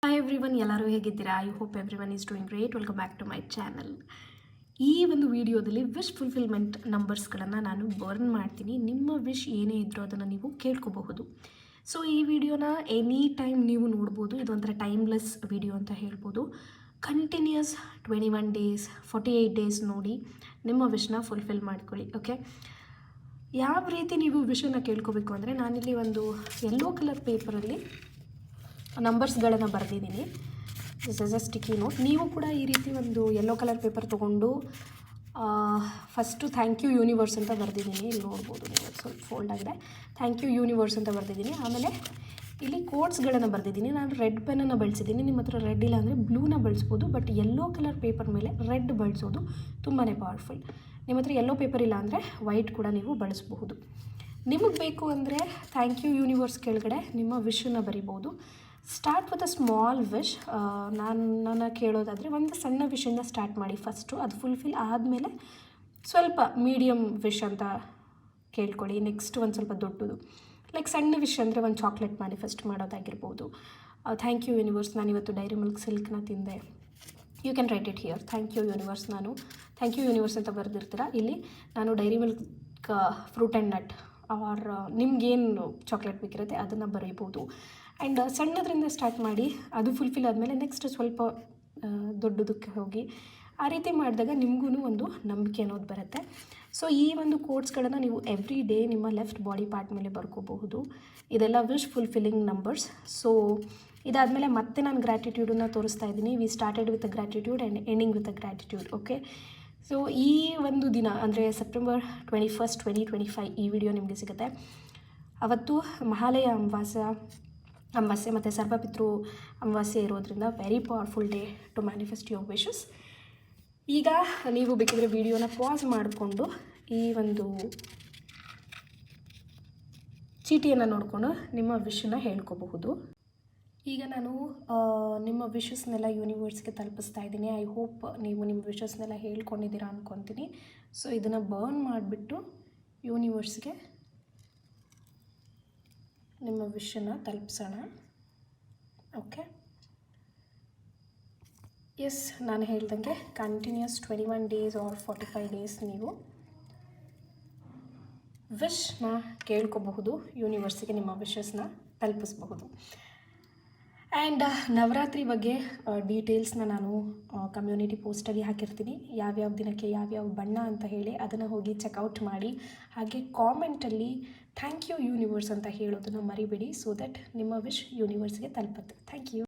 Hi everyone, ಎಲ್ಲರೂ ಹೇಗಿದ್ದೀರಾ? I hope everyone is doing great. Welcome back to my channel. ಈ ಒಂದು ವಿಡಿಯೋದಲ್ಲಿ ವಿಶ್ ಫುಲ್ಫಿಲ್ಮೆಂಟ್ ನಂಬರ್ಸ್ಗಳನ್ನು ನಾನು ಬರ್ನ್ ಮಾಡ್ತೀನಿ. ನಿಮ್ಮ ವಿಶ್ ಏನೇ ಇದ್ದರೂ ಅದನ್ನು ನೀವು ಕೇಳ್ಕೋಬಹುದು. ಸೊ ಈ ವಿಡಿಯೋನ ಎನಿ ಟೈಮ್ ನೀವು ನೋಡ್ಬೋದು. ಇದೊಂಥರ ಟೈಮ್ಲೆಸ್ ವಿಡಿಯೋ ಅಂತ ಹೇಳ್ಬೋದು. ಕಂಟಿನ್ಯೂಸ್ 21 ಡೇಸ್ 48 ಡೇಸ್ ನೋಡಿ ನಿಮ್ಮ ವಿಶ್ನ ಫುಲ್ಫಿಲ್ ಮಾಡ್ಕೊಳ್ಳಿ. ಓಕೆ, ಯಾವ ರೀತಿ ನೀವು ವಿಷನ್ನು ಕೇಳ್ಕೋಬೇಕು ಅಂದರೆ, ನಾನಿಲ್ಲಿ ಒಂದು ಯೆಲ್ಲೋ ಕಲರ್ ಪೇಪರಲ್ಲಿ ನಂಬರ್ಸ್ಗಳನ್ನು ಬರೆದಿದ್ದೀನಿ. This is a sticky note. ನೀವು ಕೂಡ ಈ ರೀತಿ ಒಂದು ಯೆಲ್ಲೋ ಕಲರ್ ಪೇಪರ್ ತೊಗೊಂಡು ಫಸ್ಟು ಥ್ಯಾಂಕ್ ಯು ಯೂನಿವರ್ಸ್ ಅಂತ ಬರೆದಿದ್ದೀನಿ. ಇಲ್ಲಿ ನೋಡ್ಬೋದು ನೀವು, ಸ್ವಲ್ಪ ಫೋಲ್ಡ್ ಆಗಿದೆ. ಥ್ಯಾಂಕ್ ಯು ಯೂನಿವರ್ಸ್ ಅಂತ ಬರೆದಿದ್ದೀನಿ. ಆಮೇಲೆ ಇಲ್ಲಿ ಕೋಟ್ಸ್ಗಳನ್ನು ಬರೆದಿದ್ದೀನಿ. ನಾನು ರೆಡ್ ಪೆನ್ನನ್ನು ಬಳಸಿದ್ದೀನಿ. ನಿಮ್ಮ ಹತ್ರ ರೆಡ್ ಇಲ್ಲ ಅಂದರೆ ಬ್ಲೂನ ಬಳಸ್ಬೋದು. ಬಟ್ ಯೆಲ್ಲೋ ಕಲರ್ ಪೇಪರ್ ಮೇಲೆ ರೆಡ್ ಬಳಸೋದು ತುಂಬಾ ಪವರ್ಫುಲ್. ನಿಮ್ಮ ಹತ್ರ ಯೆಲ್ಲೋ ಪೇಪರ್ ಇಲ್ಲ ಅಂದರೆ ವೈಟ್ ಕೂಡ ನೀವು ಬಳಸಬಹುದು. ನಿಮಗೆ ಬೇಕು ಅಂದರೆ ಥ್ಯಾಂಕ್ ಯು ಯೂನಿವರ್ಸ್ ಕೆಳಗಡೆ ನಿಮ್ಮ ವಿಶನ್ನು ಬರಿಬೋದು. Start with a small wish. ನಾನು ಕೇಳೋದಾದರೆ ಒಂದು ಸಣ್ಣ ವಿಷಯಿಂದ ಸ್ಟಾರ್ಟ್ ಮಾಡಿ ಫಸ್ಟು. ಅದು ಫುಲ್ಫಿಲ್ ಆದಮೇಲೆ ಸ್ವಲ್ಪ ಮೀಡಿಯಮ್ ವಿಶ್ ಅಂತ ಕೇಳ್ಕೊಳ್ಳಿ. ನೆಕ್ಸ್ಟ್ ಒಂದು ಸ್ವಲ್ಪ ದೊಡ್ಡದು, ಲೈಕ್ ಸಣ್ಣ ವಿಶ್ ಅಂದರೆ ಒಂದು ಚಾಕ್ಲೇಟ್ ಮ್ಯಾನಿಫೆಸ್ಟ್ ಮಾಡೋದಾಗಿರ್ಬೋದು. ಥ್ಯಾಂಕ್ ಯು ಯೂನಿವರ್ಸ್, ನಾನಿವತ್ತು ಡೈರಿ ಮಿಲ್ಕ್ ಸಿಲ್ಕ್ನ ತಿಂದೆ. You can write it here. Thank you universe. ನಾನು ಥ್ಯಾಂಕ್ ಯು ಯೂನಿವರ್ಸ್ ಅಂತ ಬರೆದಿರ್ತೀರ. ಇಲ್ಲಿ ನಾನು Dairy Milk Fruit and Nut or ನಿಮ್ಗೇನು ಚಾಕ್ಲೇಟ್ ಬೇಕಿರುತ್ತೆ ಅದನ್ನು ಬರೀಬೋದು. ಆ್ಯಂಡ್ ಸಣ್ಣದರಿಂದ ಸ್ಟಾರ್ಟ್ ಮಾಡಿ, ಅದು ಫುಲ್ಫಿಲ್ ಆದಮೇಲೆ ನೆಕ್ಸ್ಟ್ ಸ್ವಲ್ಪ ದೊಡ್ಡದಕ್ಕೆ ಹೋಗಿ. ಆ ರೀತಿ ಮಾಡಿದಾಗ ನಿಮಗೂ ಒಂದು ನಂಬಿಕೆ ಅನ್ನೋದು ಬರುತ್ತೆ. ಸೊ ಈ ಒಂದು ಕೋಟ್ಸ್ಗಳನ್ನು ನೀವು ಎವ್ರಿ ಡೇ ನಿಮ್ಮ ಲೆಫ್ಟ್ ಬಾಡಿ ಪಾರ್ಟ್ ಮೇಲೆ ಬರ್ಕೋಬಹುದು. ಇದೆಲ್ಲ ವಿಶ್ ಫುಲ್ಫಿಲ್ಲಿಂಗ್ ನಂಬರ್ಸ್. ಸೊ ಇದಾದಮೇಲೆ ಮತ್ತೆ ನಾನು ಗ್ರ್ಯಾಟಿಟ್ಯೂಡನ್ನು ತೋರಿಸ್ತಾ ಇದ್ದೀನಿ. We started with a gratitude and ending with a gratitude. Okay, so ಈ ಒಂದು ದಿನ ಅಂದರೆ ಸೆಪ್ಟೆಂಬರ್ 21, 2025 ಈ ವಿಡಿಯೋ ನಿಮಗೆ ಸಿಗುತ್ತೆ. ಅವತ್ತು ಮಹಾಲಯ ಅಮಾವಾಸ್ಯೆ ಮತ್ತು ಸರ್ವಪಿತೃ ಅಮಾವಾಸ್ಯೆ ಇರೋದ್ರಿಂದ very powerful day to manifest your wishes. ಈಗ ನೀವು ಬೇಕಿದ್ರೆ ವಿಡಿಯೋನ ಪಾಸ್ ಮಾಡಿಕೊಂಡು ಈ ಒಂದು ಚೀಟಿಯನ್ನು ನೋಡಿಕೊಂಡು ನಿಮ್ಮ ವಿಶನ್ನು ಹೇಳ್ಕೋಬಹುದು. ಈಗ ನಾನು ನಿಮ್ಮ ವಿಶಸ್ನೆಲ್ಲ ಯೂನಿವರ್ಸ್ಗೆ ತಲುಪಿಸ್ತಾ ಇದ್ದೀನಿ. ಐ ಹೋಪ್ ನೀವು ನಿಮ್ಮ ವಿಶಸ್ನೆಲ್ಲ ಹೇಳ್ಕೊಂಡಿದ್ದೀರಾ ಅಂದ್ಕೊತೀನಿ. ಸೊ ಇದನ್ನು ಬರ್ನ್ ಮಾಡಿಬಿಟ್ಟು ಯೂನಿವರ್ಸ್ಗೆ ನಿಮ್ಮ ವಿಶನ್ನು ತಲುಪಿಸೋಣ. ಓಕೆ, ಎಸ್, ನಾನು ಹೇಳ್ದಂಗೆ ಕಂಟಿನ್ಯೂಸ್ 21 ಡೇಸ್ ಆರ್ 45 ಡೇಸ್ ನೀವು ವಿಶ್ನ ಕೇಳ್ಕೋಬಹುದು. ಯೂನಿವರ್ಸಿಗೆ ನಿಮ್ಮ ವಿಶಸ್ನ ತಲುಪಿಸಬಹುದು. ಆ್ಯಂಡ್ ನವರಾತ್ರಿ ಬಗ್ಗೆ ಡೀಟೇಲ್ಸ್ನ ನಾನು ಕಮ್ಯುನಿಟಿ ಪೋಸ್ಟಲ್ಲಿ ಹಾಕಿರ್ತೀನಿ. ಯಾವ್ಯಾವ ದಿನಕ್ಕೆ ಯಾವ್ಯಾವ ಬಣ್ಣ ಅಂತ ಹೇಳಿ ಅದನ್ನು ಹೋಗಿ ಚೆಕ್ಔಟ್ ಮಾಡಿ. ಹಾಗೆ ಕಾಮೆಂಟಲ್ಲಿ ಥ್ಯಾಂಕ್ ಯು ಯೂನಿವರ್ಸ್ ಅಂತ ಹೇಳೋದನ್ನು ಮರಿಬೇಡಿ, ಸೊ ದಟ್ ನಿಮ್ಮ ವಿಶ್ ಯೂನಿವರ್ಸ್ಗೆ ತಲುಪುತ್ತೆ. Thank you.